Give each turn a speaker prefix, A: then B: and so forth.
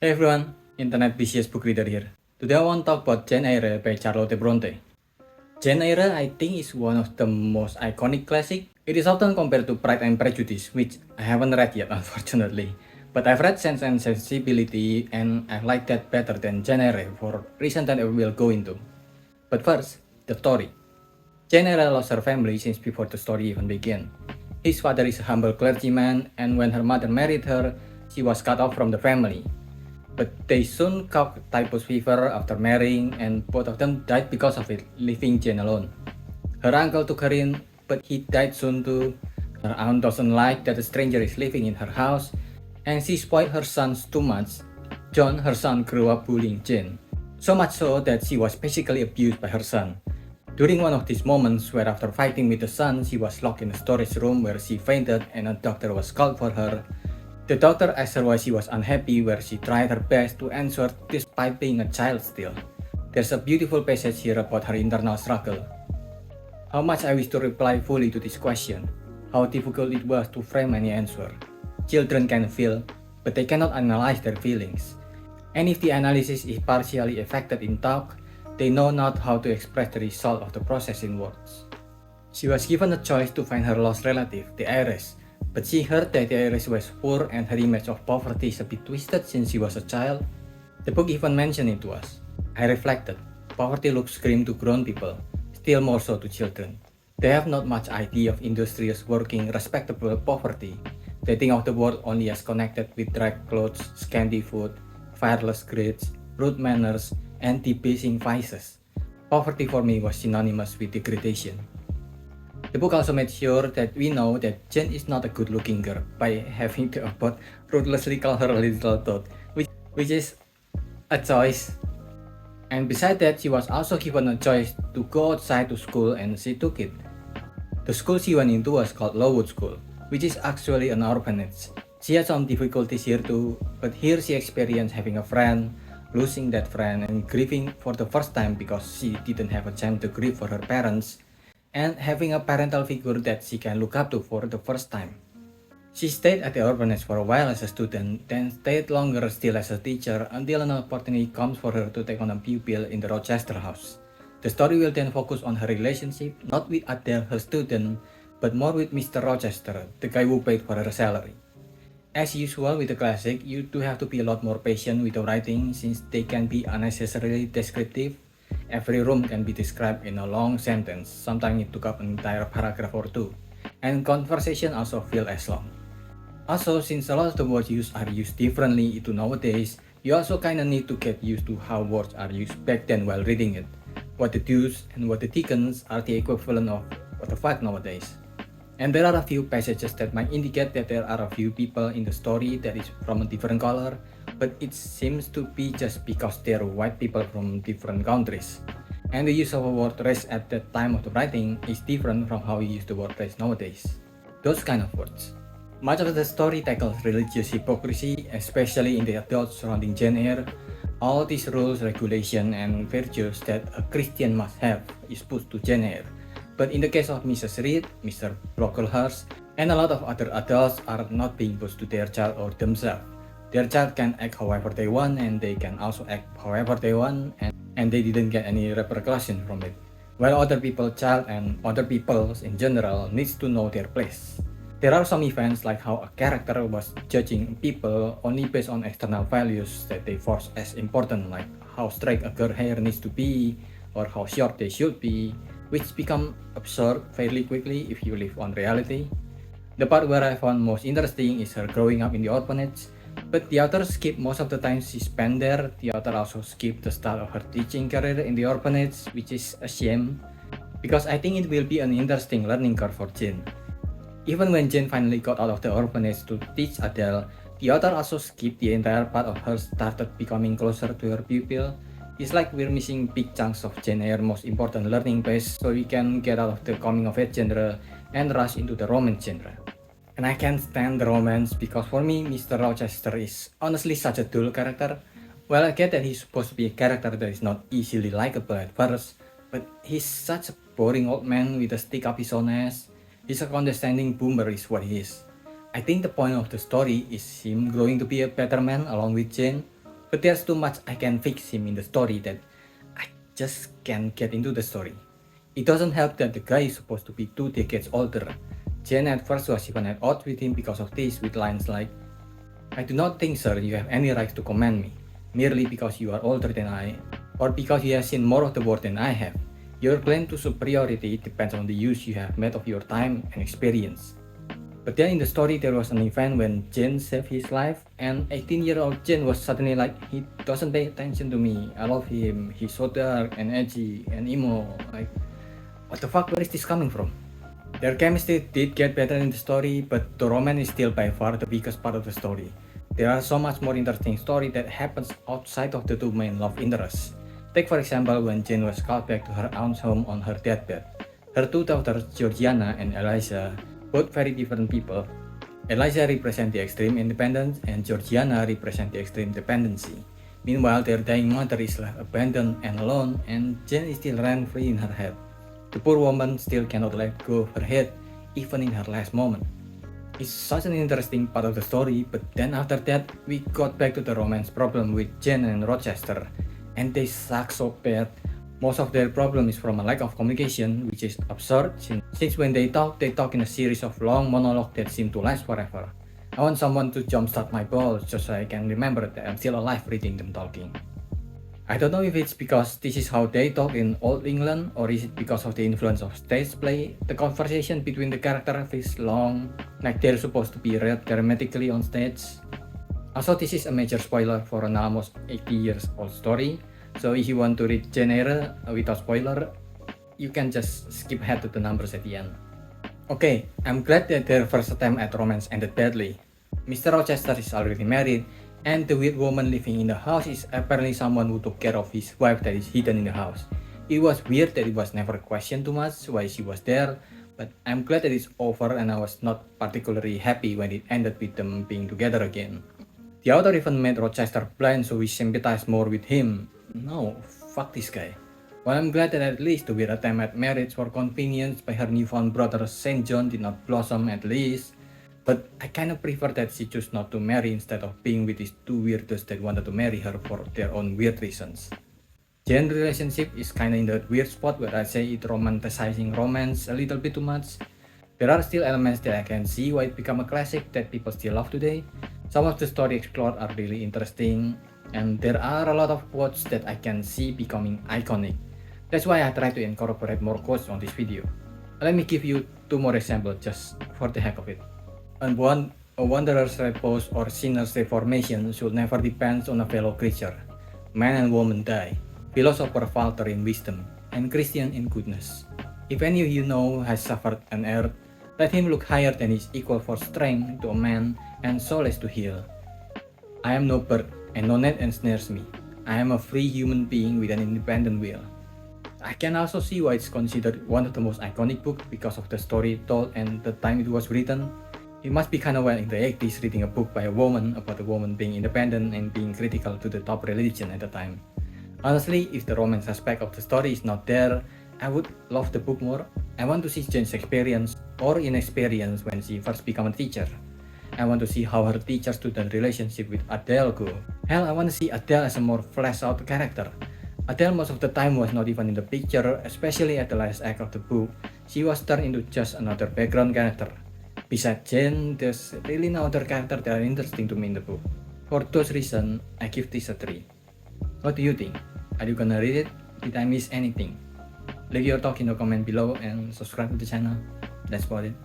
A: Hey everyone, Internet BCS book reader here. Today I want to talk about Jane Eyre by Charlotte Bronte. Jane Eyre, I think, is one of the most iconic classics. It is often compared to Pride and Prejudice, which I haven't read yet, unfortunately. But I've read Sense and Sensibility, and I like that better than Jane Eyre for reasons that I will go into. But first, the story. Jane Eyre lost her family since before the story even began. His father is a humble clergyman, and when her mother married her, she was cut off from the family. But they soon caught typhus fever after marrying, and both of them died because of it, leaving Jane alone. Her uncle took her in, but he died soon too. Her aunt doesn't like that a stranger is living in her house, and she spoiled her sons too much. John, her son, grew up bullying Jane, so much so that she was basically abused by her son. During one of these moments where after fighting with the son, she was locked in a storage room where she fainted and a doctor was called for her. The doctor asked her why she was unhappy, where she tried her best to answer despite being a child still. There's a beautiful passage here about her internal struggle. How much I wish to reply fully to this question. How difficult it was to frame any answer. Children can feel, but they cannot analyze their feelings. And if the analysis is partially affected in talk, they know not how to express the result of the process in words. She was given a choice to find her lost relative, the heiress, but she heard that the heiress was poor and her image of poverty is a bit twisted since she was a child. The book even mentioned it to us. I reflected. Poverty looks grim to grown people, still more so to children. They have not much idea of industrious working, respectable poverty. They think of the world only as connected with ragged clothes, scanty food, fireless grids, rude manners, and debasing vices. Poverty for me was synonymous with degradation. The book also made sure that we know that Jane is not a good-looking girl by having the abbot ruthlessly call her a little toad, which is a choice. And besides that, she was also given a choice to go outside to school and she took it. The school she went into was called Lowood School, which is actually an orphanage. She had some difficulties here too, but here she experienced having a friend, losing that friend, and grieving for the first time because she didn't have a chance to grieve for her parents, and having a parental figure that she can look up to for the first time. She stayed at the orphanage for a while as a student, then stayed longer still as a teacher until an opportunity comes for her to take on a pupil in the Rochester house. The story will then focus on her relationship, not with Adele, her student, but more with Mr. Rochester, the guy who paid for her salary. As usual with the classic, you do have to be a lot more patient with the writing since they can be unnecessarily descriptive. Every room can be described in a long sentence, sometimes it took up an entire paragraph or two, and conversation also feel as long. Also, since a lot of the words used are used differently to nowadays, you also kinda need to get used to how words are used back then while reading it. What the deuce and what the dickens are the equivalent of what the fuck nowadays. And there are a few passages that might indicate that there are a few people in the story that is from a different color, but it seems to be just because they're white people from different countries. And the use of a word race at that time of the writing is different from how we use the word race nowadays. Those kind of words. Much of the story tackles religious hypocrisy, especially in the adults surrounding Jane Eyre. All these rules, regulations, and virtues that a Christian must have is put to Jane Eyre. But in the case of Mrs. Reed, Mr. Brocklehurst, and a lot of other adults are not being pushed to their child or themselves. Their child can act however they want and they can also act however they want and they didn't get any repercussion from it. While other people's child and other people's in general needs to know their place. There are some events like how a character was judging people only based on external values that they force as important, like how straight a girl hair needs to be or how short they should be, which become absurd fairly quickly if you live on reality. The part where I found most interesting is her growing up in the orphanage, but the author skipped most of the time she spent there. The author also skipped the start of her teaching career in the orphanage, which is a shame, because I think it will be an interesting learning curve for Jane. Even when Jane finally got out of the orphanage to teach Adele, the author also skipped the entire part of her started becoming closer to her pupil. It's like we're missing big chunks of Jane Eyre's most important learning phase, so we can get out of the coming of age genre and rush into the romance genre. And I can't stand the romance because for me, Mr. Rochester is honestly such a dull character. Well, I get that he's supposed to be a character that is not easily likable at first, but he's such a boring old man with a stick up his own ass. He's a condescending boomer is what he is. I think the point of the story is him growing to be a better man along with Jane. But there's too much I can fix him in the story that I just can't get into the story. It doesn't help that the guy is supposed to be 2 decades older. Jen at first was even at odds with him because of this, with lines like, "I do not think, sir, you have any right to command me, merely because you are older than I, or because you have seen more of the world than I have. Your claim to superiority depends on the use you have made of your time and experience." But then in the story there was an event when Jen saved his life, and 18-year-old Jen was suddenly like, "He doesn't pay attention to me, I love him, he's so dark and edgy and emo, like, what the fuck, where is this coming from?" Their chemistry did get better in the story, but the romance is still by far the biggest part of the story. There are so much more interesting story that happens outside of the two main love interests. Take for example when Jane was called back to her aunt's home on her deathbed. Her two daughters, Georgiana and Eliza, both very different people. Eliza represents the extreme independence and Georgiana represents the extreme dependency. Meanwhile, their dying mother is left abandoned and alone, and Jane is still rent-free in her head. The poor woman still cannot let go of her head, even in her last moment. It's such an interesting part of the story, but then after that, we got back to the romance problem with Jen and Rochester, and they suck so bad. Most of their problem is from a lack of communication, which is absurd, since when they talk in a series of long monologues that seem to last forever. I want someone to jumpstart my balls just so I can remember that I'm still alive reading them talking. I don't know if it's because this is how they talk in Old England, or is it because of the influence of stage play. The conversation between the characters feels long, like they're supposed to be read dramatically on stage. Also, this is a major spoiler for an almost 80 years old story, so if you want to read Jane Eyre without spoiler, you can just skip ahead to the numbers at the end. Okay, I'm glad that their first attempt at romance ended badly. Mr. Rochester is already married, and the weird woman living in the house is apparently someone who took care of his wife that is hidden in the house. It was weird that it was never questioned too much why she was there, but I'm glad that it's over, and I was not particularly happy when it ended with them being together again. The author even made Rochester blind so we sympathize more with him. No, fuck this guy. While I'm glad that at least the weird attempt at marriage for convenience by her newfound brother Saint John did not blossom at least, but I kinda prefer that she chose not to marry instead of being with these two weirdos that wanted to marry her for their own weird reasons. Jane's relationship is kinda in that weird spot where I say it romanticizing romance a little bit too much. There are still elements that I can see why it became a classic that people still love today. Some of the story explored are really interesting, and there are a lot of quotes that I can see becoming iconic. That's why I try to incorporate more quotes on this video. Let me give you 2 more examples just for the heck of it. And one, a wanderer's repose or sinner's reformation should never depend on a fellow creature. Man and woman die. Philosopher falter in wisdom, and Christian in goodness. If any of you know has suffered on earth, let him look higher than his equal for strength to a man and solace to heal. I am no bird, and no net ensnares me. I am a free human being with an independent will. I can also see why it's considered one of the most iconic books because of the story told and the time it was written. It must be kind of well in the 80s reading a book by a woman about a woman being independent and being critical to the top religion at the time. Honestly, if the romance aspect of the story is not there, I would love the book more. I want to see Jane's experience or inexperience when she first became a teacher. I want to see how her teacher student relationship with Adele go. Hell, I want to see Adele as a more fleshed out character. Adele most of the time was not even in the picture, especially at the last act of the book. She was turned into just another background character. Besides Jane, there's really no other character that are interesting to me in the book. For those reasons, I give this a 3. What do you think? Are you gonna read it? Did I miss anything? Leave your thoughts in the comment below and subscribe to the channel. That's about it.